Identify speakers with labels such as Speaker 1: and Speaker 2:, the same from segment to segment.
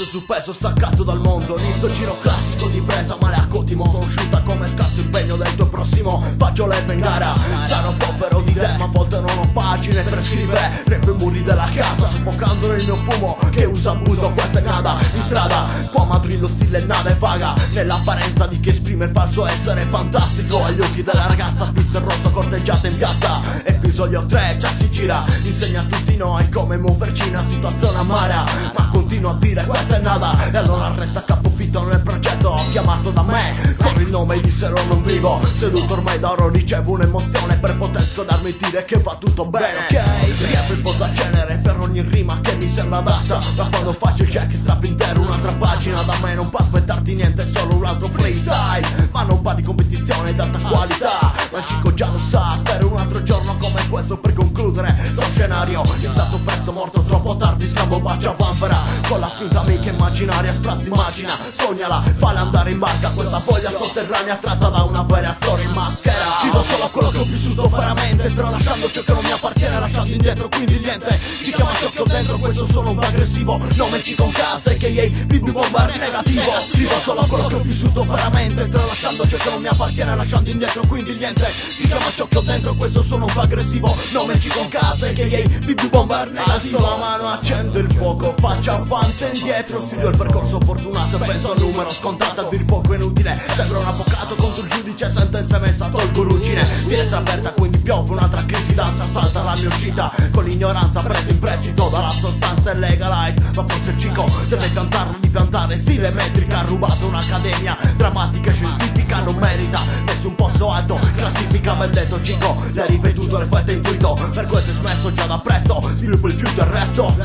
Speaker 1: sul peso staccato dal mondo. Inizio giro classico di presa male a Cotimo, conosciuta come scarso impegno del tuo prossimo. Faccio l'erba in gara, sarò povero di te, ma a volte non ho pagine per scrivere. Riempio i muri della casa, soffocando nel mio fumo che usa abuso. Questa è nada in strada, qua madrillo stile nada e vaga, nell'apparenza di chi esprime il falso essere fantastico. Agli occhi della ragazza pista rosso corteggiata in piazza. Episodio 3, già si gira, insegna a tutti noi come muoverci in una situazione amara. Ma continuo a dire questa è nada, e allora resta capofitto nel progetto chiamato da me con il nome di se non vivo. Seduto ormai da oro ricevo un'emozione per poter scodarmi e dire che va tutto bene, ok? Riapro il posacenere per ogni rima che mi sembra adatta. Da quando faccio il check strap intero un'altra pagina. Da me non può aspettarti niente, è solo un altro freestyle. Ma non parli di competizione d'alta qualità, ma il cico già lo sa. Spero un altro giorno come questo per concludere sto scenario. Iniziato presto, morto troppo tardi, scambio bacia vanvera con la finta amica immaginaria. Sprazzi immagina, sognala, falla andare in barca. Questa voglia sotterranea tratta da una vera storia in maschera. Scrivo solo quello che ho vissuto veramente, tralasciando ciò che non mi appartiene, lasciando indietro quindi niente. Si chiama ciò che ho dentro, questo sono un aggressivo. Nome Cico Casa e che BB Bomber negativo. Scrivo solo quello che ho vissuto veramente, tralasciando ciò che non mi appartiene, lasciando indietro quindi niente. Si chiama ciò che ho dentro, questo sono un aggressivo. Nome Cico Casa e che BB Bomber negativo. Alzo la mano, accendo il fuoco, faccia fante indietro. Studio il percorso fortunato e penso al numero scontato. A dir poco inutile, sembra un avvocato contro il giudice, sentenza messa, tolgo ruggine. Finestra aperta quindi piove, un'altra crisi d'ansia salta la mia uscita. Con l'ignoranza presa in prestito dalla sostanza e legalize. Ma forse il Cico deve piantarlo di piantare. Stile metrica, ha rubato un'accademia drammatica e scientifica, non merita nessun posto alto. Classifica ben detto Cico, l'hai ripetuto, le fate intuito. Per questo è smesso già da presto, sviluppo il più del resto.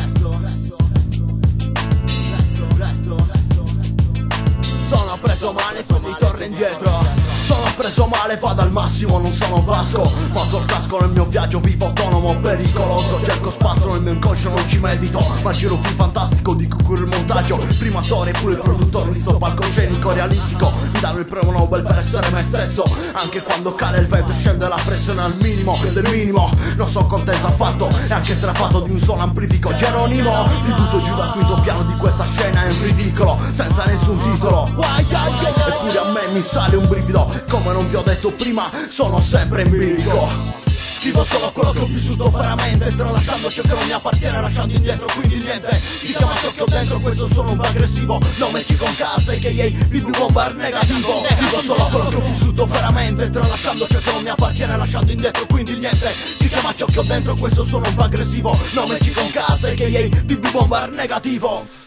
Speaker 1: Sono preso male, quindi torno indietro. Sono preso male, vado al massimo, non sono Vasco, ma sul casco nel mio viaggio vivo autonomo, pericoloso. Cerco spazio nel mio inconscio, non ci medito, ma giro un film fantastico di cui curo il montaggio. Primo attore, pure il produttore, di sto palcoscenico realistico. Mi danno il premio Nobel per essere me stesso, anche quando cade il vento e scende la pressione al minimo del minimo. Non sono contento affatto, e anche strafatto di un solo amplifico. Geronimo, mi butto giù dal quinto piano di questa scena, è un ridicolo, senza nessun titolo. Eppure a me mi sale un brivido, come non vi ho detto prima, sono sempre in bilico. Scrivo solo quello che ho vissuto veramente, tralasciando ciò che non mi appartiene, lasciando indietro quindi niente. Si chiama ciò che ho dentro, questo sono un aggressivo. Nome Cico Casa e che BB Bomber negativo. Scrivo solo quello che ho vissuto veramente, tralasciando ciò che non mi appartiene, lasciando indietro quindi niente. Si chiama ciò che ho dentro, questo sono un aggressivo. Nome Cico Casa e che BB Bomber negativo.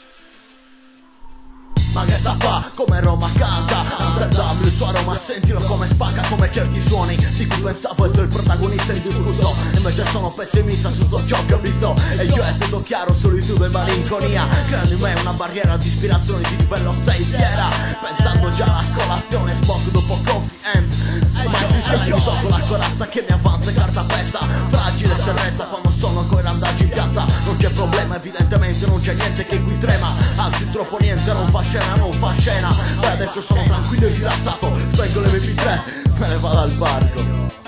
Speaker 1: Ma che sta fa? Come Roma canta Amsterdam, il suo aroma, sentilo come spacca, come certi suoni di cui pensavo essere il protagonista indiscusso. Invece sono pessimista su tutto ciò che ho visto, e io è tutto chiaro, solitudine e malinconia creano in me una barriera di ispirazione di livello 6 fiera. Pensando già alla colazione, smoke dopo coffee and mai freestyle, mi tocco la corazza che mi avanza e carta pesta. Fragile se resta quando sono coi randaggi in piazza. Non c'è problema, evidentemente non c'è niente che qui trema, anzi troppo niente, non fa scena, non fa scena. Beh, adesso sono tranquillo e rilassato, spengo le MP3, me ne vado al parco.